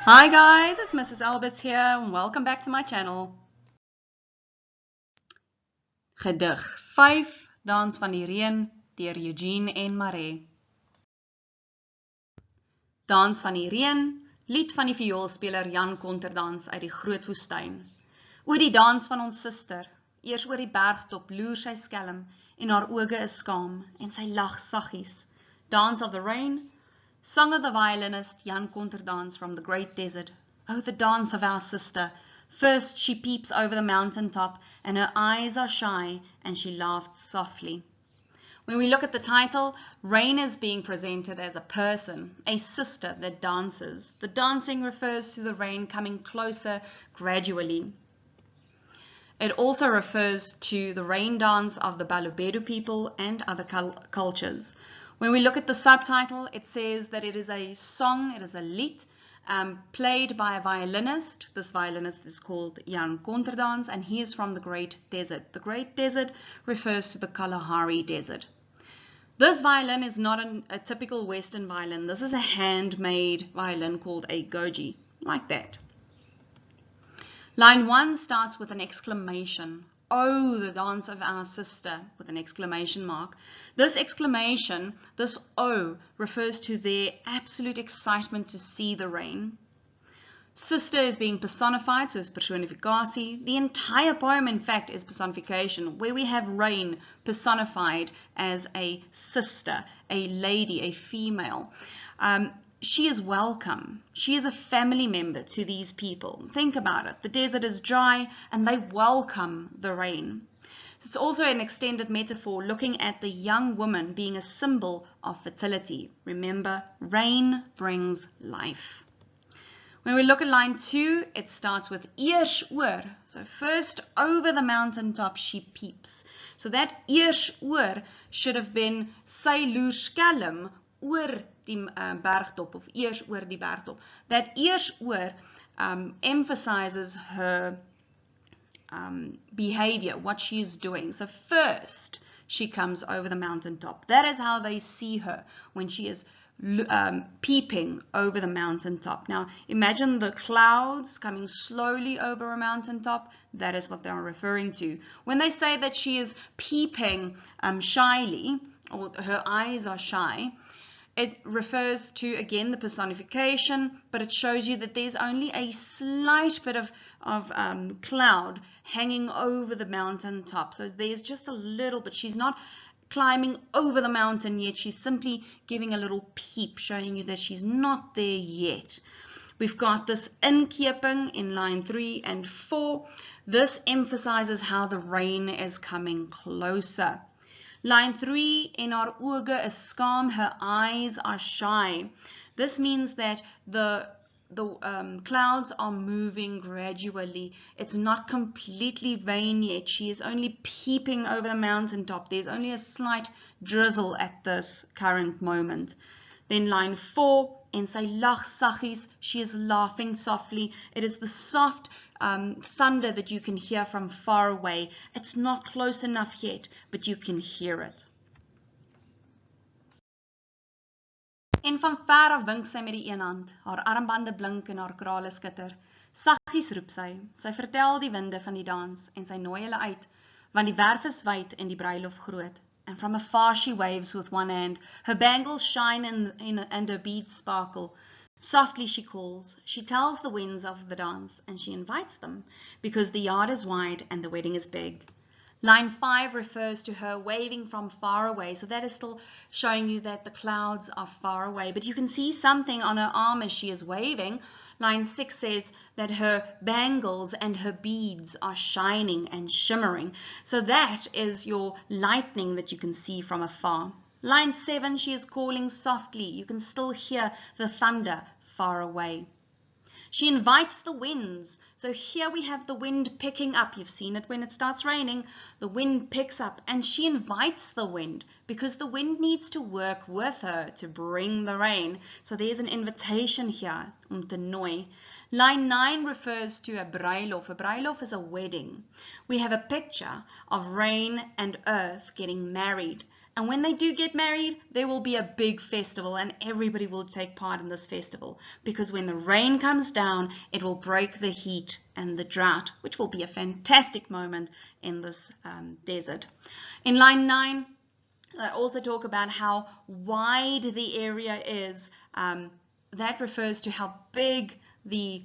Hi guys, it's Mrs. Alberts here and welcome back to my channel. Gedig 5, Dans van die REëN deur Eugene en Maree. Dans van die REëN, lied van die vioolspeler Jan Konterdans uit die groot woestyn. O die dans van ons suster, eers oor die bergtop loer sy skelm en haar oge is skaam en sy lag saggies. Dance of the Rain, song of the violinist Jan Konterdans from the great desert. Oh, the dance of our sister. First she peeps over the mountain top, and her eyes are shy, and she laughed softly. When we look at the title, REëN is being presented as a person, a sister that dances. The dancing refers to the REëN coming closer gradually. It also refers to the REëN dance of the Balobedu people and other cultures. When we look at the subtitle, it says that it is a song, it is a lied, played by a violinist. This violinist is called Jan Konterdans, and he is from the Great Desert. The Great Desert refers to the Kalahari Desert. This violin is not a typical Western violin. This is a handmade violin called a goji, like that. Line 1 starts with an exclamation. Oh, the dance of our sister, with an exclamation mark. This exclamation, this oh, refers to their absolute excitement to see the REëN. Sister is being personified, so it's personifikasie. The entire poem, in fact, is personification, where we have REëN personified as a sister, a lady, a female. She is welcome. She is a family member to these people. Think about it. The desert is dry and they welcome the REëN. It's also an extended metaphor looking at the young woman being a symbol of fertility. Remember, REëN brings life. When we look at line 2, it starts with eers oor. So first over the mountaintop she peeps. So that eers oor should have been sy loer skelm oor die bergtop, of eers oor die bergtop. That eers oor emphasizes her behavior, what she is doing. So first she comes over the mountaintop. That is how they see her when she is peeping over the mountaintop. Now imagine the clouds coming slowly over a mountaintop. That is what they are referring to. When they say that she is peeping shyly, or her eyes are shy, it refers to, again, the personification, but it shows you that there's only a slight bit of cloud hanging over the mountaintop. So there's just a little bit. She's not climbing over the mountain yet. She's simply giving a little peep, showing you that she's not there yet. We've got this inkeping in line 3 and 4. This emphasizes how the REëN is coming closer. Line 3, en haar oge is skaam, her eyes are shy. This means that the clouds are moving gradually. It's not completely vain yet. She is only peeping over the mountaintop. There's only a slight drizzle at this current moment. Then line 4, en sy lag saggies, she is laughing softly. It is the soft thunder that you can hear from far away. It's not close enough yet, but you can hear it. En van ver af wink sy met die een hand, haar armbande blink en haar krale skitter. Saggies roep sy, sy vertel die winde van die dans en sy nooi hulle uit, want die werf is wyd en die bruilof groot. And from afar she waves with one hand, her bangles shine and her beads sparkle. Softly she calls, she tells the winds of the dance, and she invites them, because the yard is wide and the wedding is big. Line 5 refers to her waving from far away, so that is still showing you that the clouds are far away, but you can see something on her arm as she is waving. Line 6 says that her bangles and her beads are shining and shimmering, so that is your lightning that you can see from afar. Line 7, she is calling softly. You can still hear the thunder far away. She invites the winds. So here we have the wind picking up. You've seen it when it starts raining. The wind picks up and she invites the wind because the wind needs to work with her to bring the rain. So there's an invitation here, te nooi. Line 9 refers to a bruilof. A bruilof is a wedding. We have a picture of rain and earth getting married. And when they do get married, there will be a big festival and everybody will take part in this festival, because when the rain comes down, it will break the heat and the drought, which will be a fantastic moment in this desert. In line 9, I also talk about how wide the area is. That refers to how big the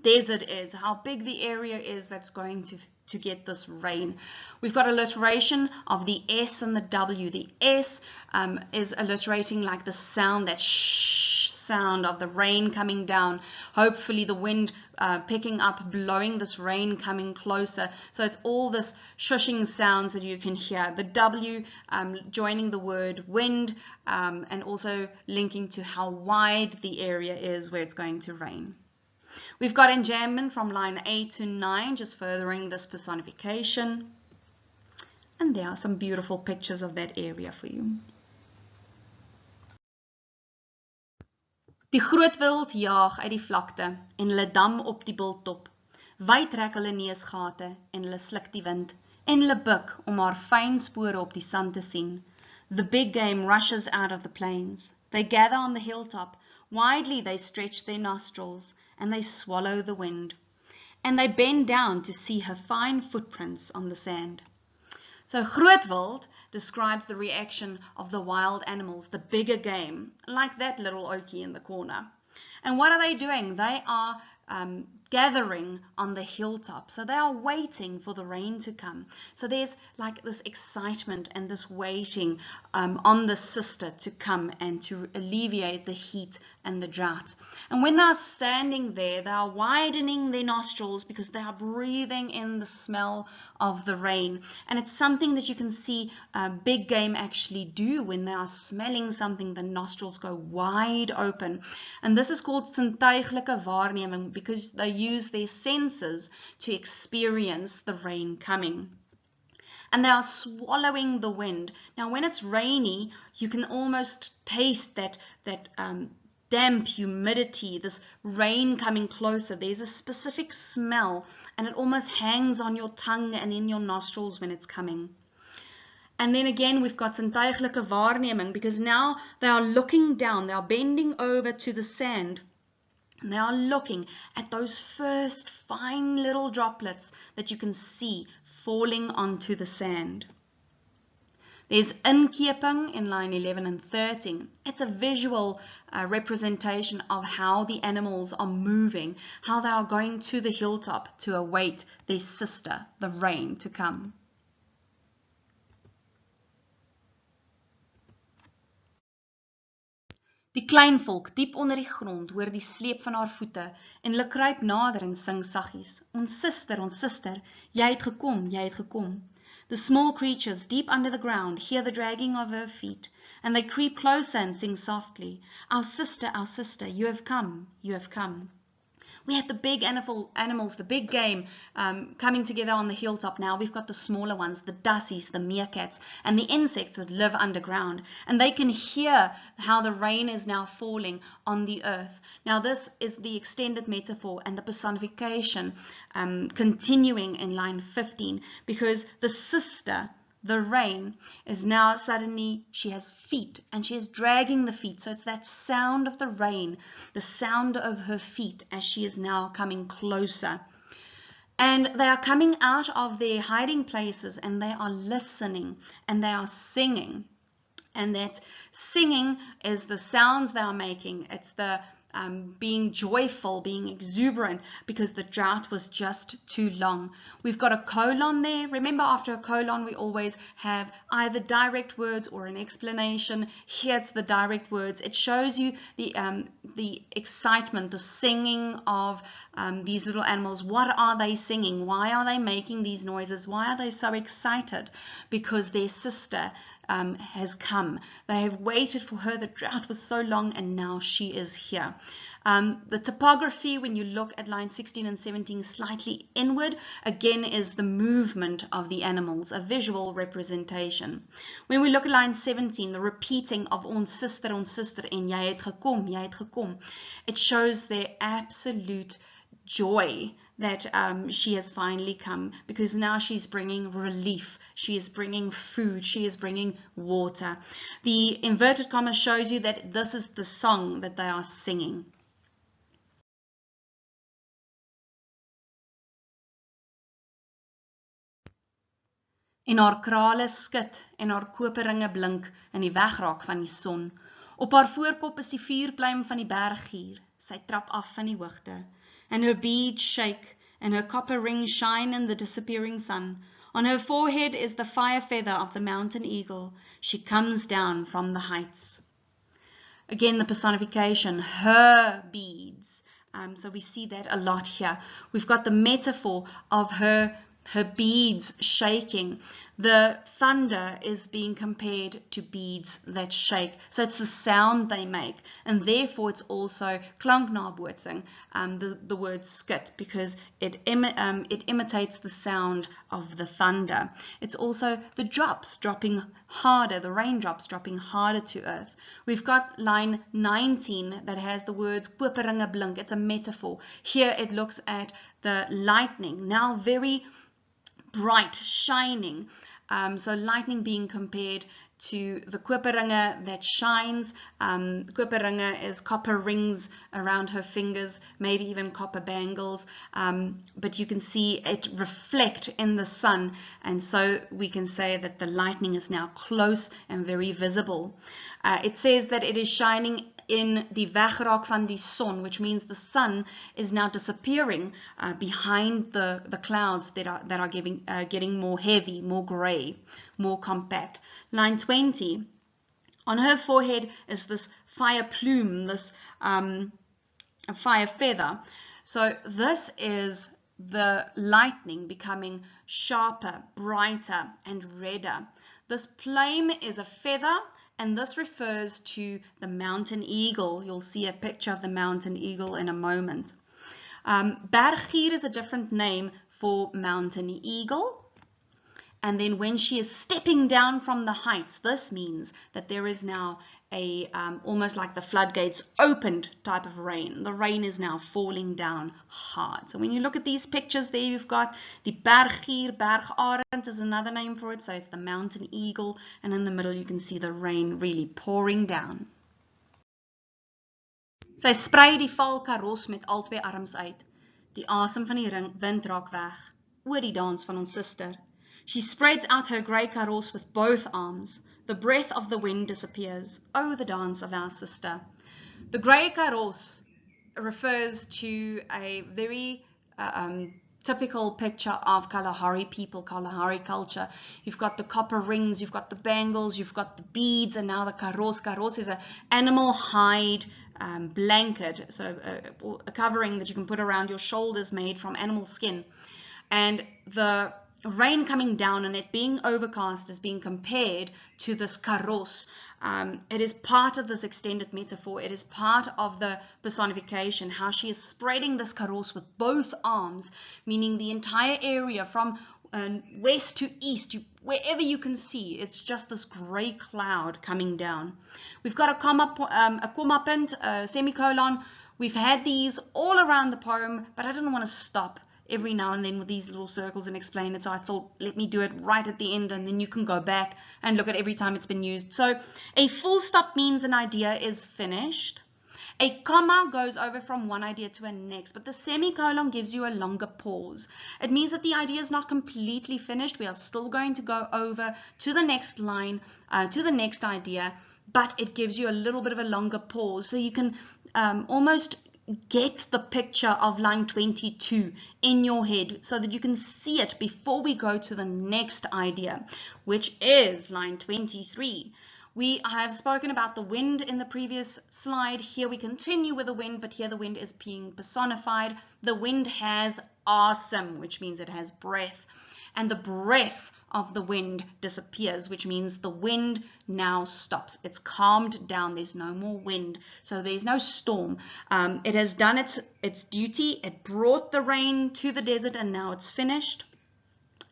desert is, how big the area is that's going to get this rain. We've got alliteration of the S and the W. The S is alliterating like the sound, that shh sound of the rain coming down. Hopefully the wind picking up, blowing this rain coming closer. So it's all this shushing sounds that you can hear. The W joining the word wind and also linking to how wide the area is where it's going to rain. We've got enjambment from line 8 to 9, just furthering this personification. And there are some beautiful pictures of that area for you. Die groot wild jaag uit die vlakte en hulle dam op die bultop. Wyd trek hulle neusgate en hulle sluk die wind en hulle buk om haar fyn spore op die sand te sien. The big game rushes out of the plains. They gather on the hilltop. Widely they stretch their nostrils and they swallow the wind. And they bend down to see her fine footprints on the sand. So grootwild describes the reaction of the wild animals, the bigger game, like that little oakie in the corner. And what are they doing? They are gathering on the hilltop. So they are waiting for the rain to come. So there's like this excitement and this waiting on the sister to come and to alleviate the heat and the drought. And when they're standing there, they are widening their nostrils because they are breathing in the smell of the rain. And it's something that you can see big game actually do when they are smelling something. The nostrils go wide open. And this is called sintuiglike waarneming because they use their senses to experience the rain coming. And they are swallowing the wind. Now when it's rainy, you can almost taste that damp humidity, this rain coming closer. There's a specific smell and it almost hangs on your tongue and in your nostrils when it's coming. And then again, we've got sintuiglike waarneming because now they are looking down, they are bending over to the sand. And they are looking at those first fine little droplets that you can see falling onto the sand. There's inkeping in line 11 and 13. It's a visual representation of how the animals are moving, how they are going to the hilltop to await their sister, the rain, to come. Die klein volk diep onder die grond hoor die sleep van haar voete en hulle kruip nader en sing saggies. Ons sister, jy het gekom, jy het gekom. The small creatures deep under the ground hear the dragging of her feet and they creep closer and sing softly. Our sister, you have come, you have come. We have the big animals, the big game coming together on the hilltop now. We've got the smaller ones, the dussies, the meerkats, and the insects that live underground. And they can hear how the rain is now falling on the earth. Now this is the extended metaphor and the personification continuing in line 15, because the sister, the rain, is now suddenly, she has feet and she is dragging the feet. So it's that sound of the rain, the sound of her feet as she is now coming closer. And they are coming out of their hiding places and they are listening and they are singing. And that singing is the sounds they are making. It's the being joyful, being exuberant, because the drought was just too long. We've got a colon there. Remember, after a colon, we always have either direct words or an explanation. Here it's the direct words. It shows you the excitement, the singing of these little animals. What are they singing? Why are they making these noises? Why are they so excited? Because their sister has come. They have waited for her. The drought was so long and now she is here. The topography, when you look at line 16 and 17, slightly inward, again is the movement of the animals, a visual representation. When we look at line 17, the repeating of ons sister en jy het gekom, jy het gekom, it shows their absolute joy that she has finally come, because now she's bringing relief, she is bringing food, she is bringing water. The inverted comma shows you that this is the song that they are singing. En haar krale skud en haar koperringe blink in die wegraak van die son. Op haar voorkop is die vuurpluim van die berggier. Sy trap af van die hoogte. And her beads shake, and her copper rings shine in the disappearing sun. On her forehead is the fire feather of the mountain eagle. She comes down from the heights. Again, the personification, her beads. So we see that a lot here. We've got the metaphor of her beads shaking. The thunder is being compared to beads that shake. So it's the sound they make. And therefore it's also klanknabootsing, the word skit, because it imitates the sound of the thunder. It's also the drops dropping harder, the raindrops dropping harder to earth. We've got line 19 that has the words koperringe blink. It's a metaphor. Here it looks at the lightning, now very bright, shining. So lightning being compared to the koperringe that shines. Koperringe is copper rings around her fingers, maybe even copper bangles, but you can see it reflect in the sun, and so we can say that the lightning is now close and very visible. It says that it is shining in die wegraak van die son, which means the sun is now disappearing behind the clouds that are getting more heavy, more grey, more compact. Line 20, on her forehead is this fire plume, this fire feather. So this is the lightning becoming sharper, brighter, and redder. This plume is a feather, and this refers to the mountain eagle. You'll see a picture of the mountain eagle in a moment. Berggier is a different name for mountain eagle. And then when she is stepping down from the heights, this means that there is now a almost like the floodgates opened type of rain. The rain is now falling down hard. So when you look at these pictures there, you've got the berggier, bergarend is another name for it. So it's the mountain eagle, and in the middle you can see the rain really pouring down. Sy sprei die val karos met al twee arms uit. Die asem van die wind raak weg. Oor die dans van ons suster. She spreads out her grey karos with both arms. The breath of the wind disappears. Oh, the dance of our sister. The grey karos refers to a very typical picture of Kalahari people, Kalahari culture. You've got the copper rings, you've got the bangles, you've got the beads, and now the karos. Karos is an animal hide blanket, so a covering that you can put around your shoulders made from animal skin. And the rain coming down and it being overcast is being compared to this karos. It is part of this extended metaphor. It is part of the personification, how she is spreading this karos with both arms, meaning the entire area from west to east, wherever you can see, it's just this grey cloud coming down. We've got a comma punt, a semicolon. We've had these all around the poem, but I didn't want to stop every now and then with these little circles and explain it, so I thought let me do it right at the end, and then you can go back and look at every time it's been used. So a full stop means an idea is finished. A comma goes over from one idea to the next, but the semicolon gives you a longer pause. It means that the idea is not completely finished. We are still going to go over to the next line, to the next idea, but it gives you a little bit of a longer pause, so you can almost get the picture of line 22 in your head so that you can see it before we go to the next idea, which is line 23. We have spoken about the wind in the previous slide. Here we continue with the wind, but here the wind is being personified. The wind has awesome, which means it has breath, and the breath of the wind disappears, which means the wind now stops. It's calmed down. There's no more wind, so there's no storm. It has done its duty. It brought the rain to the desert, and now it's finished.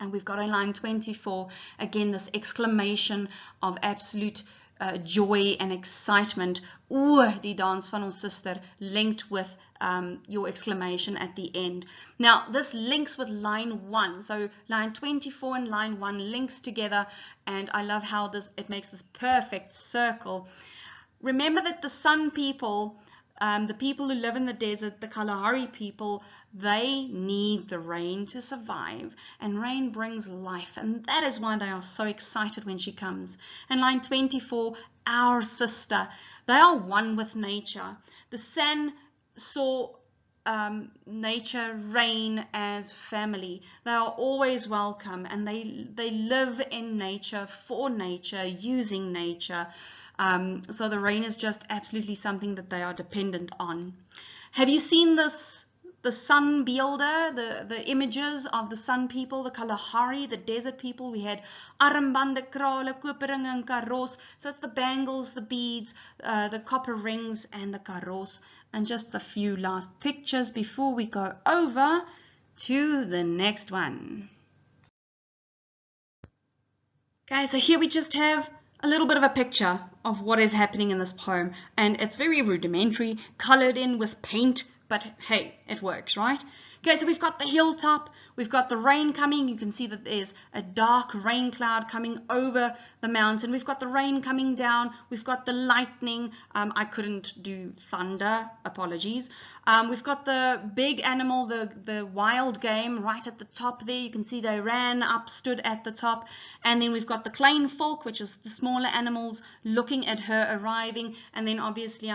And we've got in line 24 again this exclamation of absolute joy and excitement. Ooh, die dans van ons sister, linked with your exclamation at the end. Now, this links with line 1. So line 24 and line 1 links together, and I love how it makes this perfect circle. Remember that the Sun people, the people who live in the desert, the Kalahari people, they need the rain to survive, and rain brings life, and that is why they are so excited when she comes. And line 24, our sister, they are one with nature. The San saw nature, rain as family. They are always welcome, and they live in nature, for nature, using nature. So the rain is just absolutely something that they are dependent on. Have you seen this, the sun beelder, the images of the Sun people, the Kalahari, the desert people? We had armbande, krale, koperringe en karos. So it's the bangles, the beads, the copper rings and the karos. And just a few last pictures before we go over to the next one. Okay, so here we just have a little bit of a picture of what is happening in this poem, and it's very rudimentary, colored in with paint, but hey, it works, right? Okay, so we've got the hilltop, we've got the rain coming. You can see that there's a dark rain cloud coming over the mountain. We've got the rain coming down, we've got the lightning. I couldn't do thunder, apologies. We've got the big animal, the wild game right at the top there. You can see they ran up, stood at the top. And then we've got the klein volk, which is the smaller animals looking at her arriving. And then obviously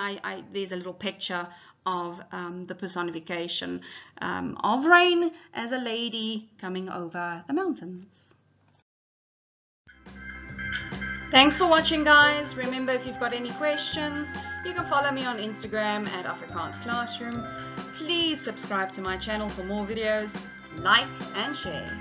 there's a little picture of the personification of rain as a lady coming over the mountains. Thanks for watching, guys. Remember, if you've got any questions, you can follow me on Instagram at Afrikaans Classroom. Please subscribe to my channel for more videos, like and share.